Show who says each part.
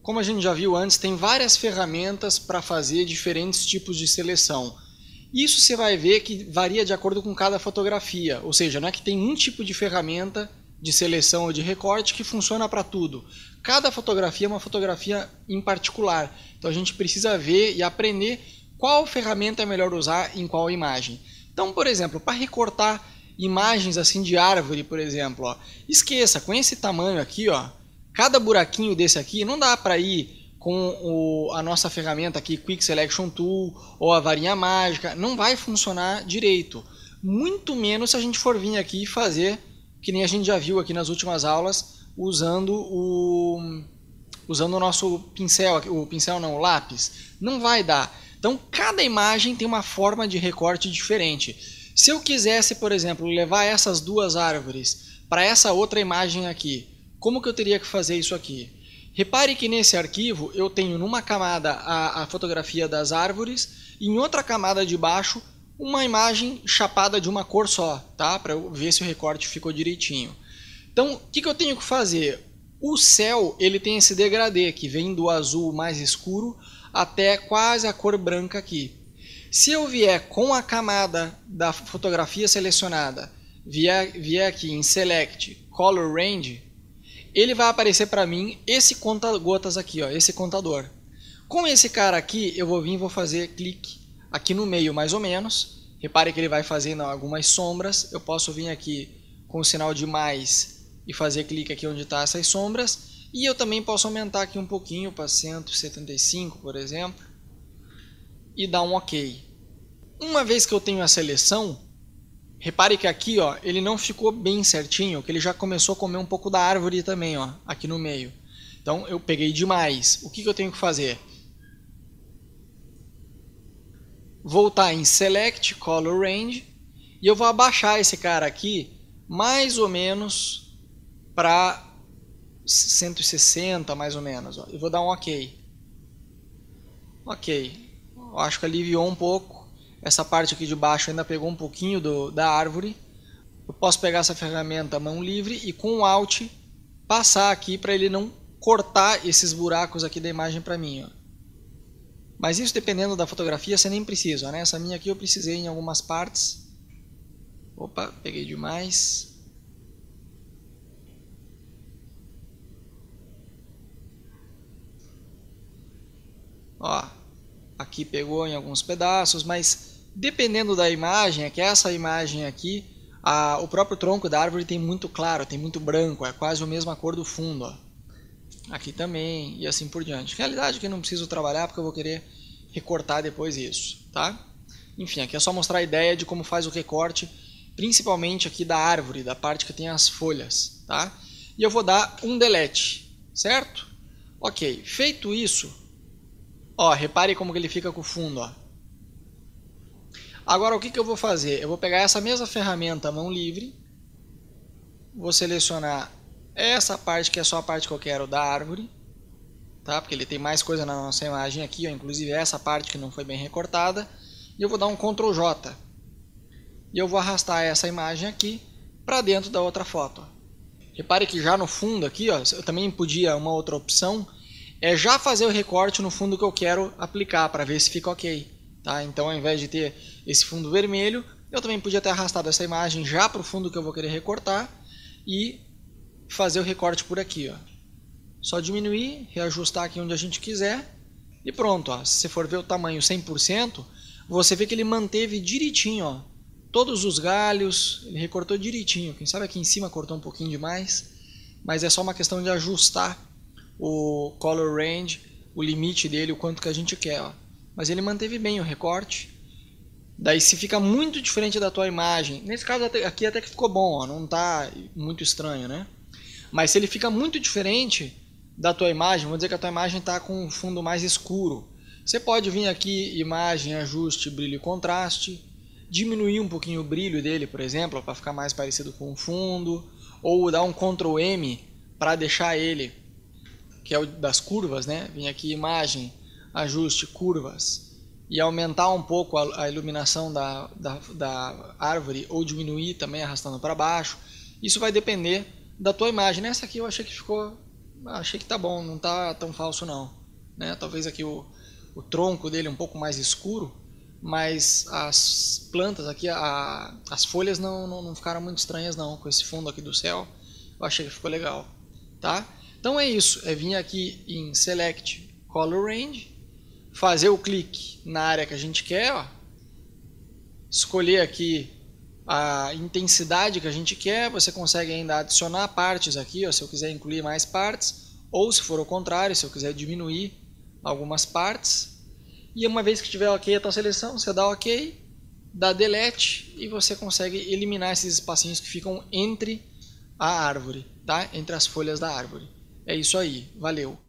Speaker 1: como a gente já viu antes, tem várias ferramentas para fazer diferentes tipos de seleção. Isso você vai ver que varia de acordo com cada fotografia, ou seja, não é que tem um tipo de ferramenta de seleção ou de recorte que funciona para tudo. Cada fotografia é uma fotografia em particular, então a gente precisa ver e aprender qual ferramenta é melhor usar em qual imagem. Então, por exemplo, para recortar imagens assim de árvore, por exemplo, ó, esqueça, com esse tamanho aqui, ó, cada buraquinho desse aqui não dá para ir com a nossa ferramenta aqui, Quick Selection Tool ou a varinha mágica, não vai funcionar direito. Muito menos se a gente for vir aqui e fazer, que nem a gente já viu aqui nas últimas aulas, usando o nosso pincel, o lápis. Não vai dar. Então, cada imagem tem uma forma de recorte diferente. Se eu quisesse, por exemplo, levar essas duas árvores para essa outra imagem aqui, como que eu teria que fazer isso aqui? Repare que nesse arquivo eu tenho numa camada a fotografia das árvores e em outra camada de baixo uma imagem chapada de uma cor só, tá? Para eu ver se o recorte ficou direitinho. Então, o que eu tenho que fazer? O céu ele tem esse degradê que vem do azul mais escuro até quase a cor branca aqui. Se eu vier com a camada da fotografia selecionada, vier aqui em Select Color Range, ele vai aparecer para mim esse conta-gotas aqui, ó, esse contador. Com esse cara aqui, eu vou vir e vou fazer clique aqui no meio mais ou menos. Repare que ele vai fazendo algumas sombras. Eu posso vir aqui com o sinal de mais e fazer clique aqui onde estão essas sombras. E eu também posso aumentar aqui um pouquinho para 175, por exemplo. E dar um OK. Uma vez que eu tenho a seleção, repare que aqui, ó, ele não ficou bem certinho, que ele já começou a comer um pouco da árvore também, ó, aqui no meio. Então eu peguei demais. O que eu tenho que fazer? Voltar em Select Color Range e eu vou abaixar esse cara aqui mais ou menos para 160 mais ou menos, ó. Eu vou dar um OK. Ok, eu acho que aliviou um pouco. Essa parte aqui de baixo ainda pegou um pouquinho da árvore. Eu posso pegar essa ferramenta mão livre e com o Alt passar aqui para ele não cortar esses buracos aqui da imagem para mim, ó. Mas isso dependendo da fotografia você nem precisa, né? Essa minha aqui eu precisei em algumas partes. Opa, peguei demais. Ó, aqui pegou em alguns pedaços, mas dependendo da imagem, é que essa imagem aqui, o próprio tronco da árvore tem muito claro, tem muito branco, é quase a mesma cor do fundo, ó. Aqui também e assim por diante. Realidade é que eu não preciso trabalhar porque eu vou querer recortar depois isso, tá? Enfim, aqui é só mostrar a ideia de como faz o recorte, principalmente aqui da árvore, da parte que tem as folhas, tá? E eu vou dar um delete, certo? Ok, feito isso, ó, repare como que ele fica com o fundo, ó. Agora o que eu vou fazer? Eu vou pegar essa mesma ferramenta mão livre, vou selecionar essa parte que é só a parte que eu quero da árvore, tá? Porque ele tem mais coisa na nossa imagem aqui, ó, inclusive essa parte que não foi bem recortada, e eu vou dar um Ctrl J. E eu vou arrastar essa imagem aqui para dentro da outra foto, ó. Repare que já no fundo aqui, ó, eu também podia, uma outra opção, é já fazer o recorte no fundo que eu quero aplicar, para ver se fica ok. Tá? Então, ao invés de ter esse fundo vermelho, eu também podia ter arrastado essa imagem já para o fundo que eu vou querer recortar e fazer o recorte por aqui, ó. Só diminuir, reajustar aqui onde a gente quiser e pronto, ó. Se você for ver o tamanho 100%, você vê que ele manteve direitinho, ó, todos os galhos, ele recortou direitinho. Quem sabe aqui em cima cortou um pouquinho demais, mas é só uma questão de ajustar o color range, o limite dele, o quanto que a gente quer, ó. Mas ele manteve bem o recorte. Daí se fica muito diferente da tua imagem, nesse caso aqui até que ficou bom, ó, não está muito estranho, né? Mas se ele fica muito diferente da tua imagem, vamos dizer que a tua imagem está com um fundo mais escuro, você pode vir aqui, imagem, ajuste, brilho e contraste, diminuir um pouquinho o brilho dele, por exemplo, para ficar mais parecido com o fundo, ou dar um Ctrl M para deixar ele, que é o das curvas, né? Vim aqui, imagem, ajuste, curvas, e aumentar um pouco a iluminação da árvore, ou diminuir também arrastando para baixo. Isso vai depender da tua imagem. Nessa aqui eu achei que ficou Achei que tá bom, não tá tão falso não, né? Talvez aqui o tronco dele é um pouco mais escuro, mas as plantas aqui, as folhas não ficaram muito estranhas não, com esse fundo aqui do céu. Eu achei que ficou legal, tá? Então é isso, é vir aqui em Select Color Range, fazer o clique na área que a gente quer, ó, escolher aqui a intensidade que a gente quer, você consegue ainda adicionar partes aqui, ó, se eu quiser incluir mais partes, ou se for o contrário, se eu quiser diminuir algumas partes. E uma vez que tiver ok a tua seleção, você dá ok, dá delete e você consegue eliminar esses espacinhos que ficam entre a árvore, tá? Entre as folhas da árvore. É isso aí, valeu!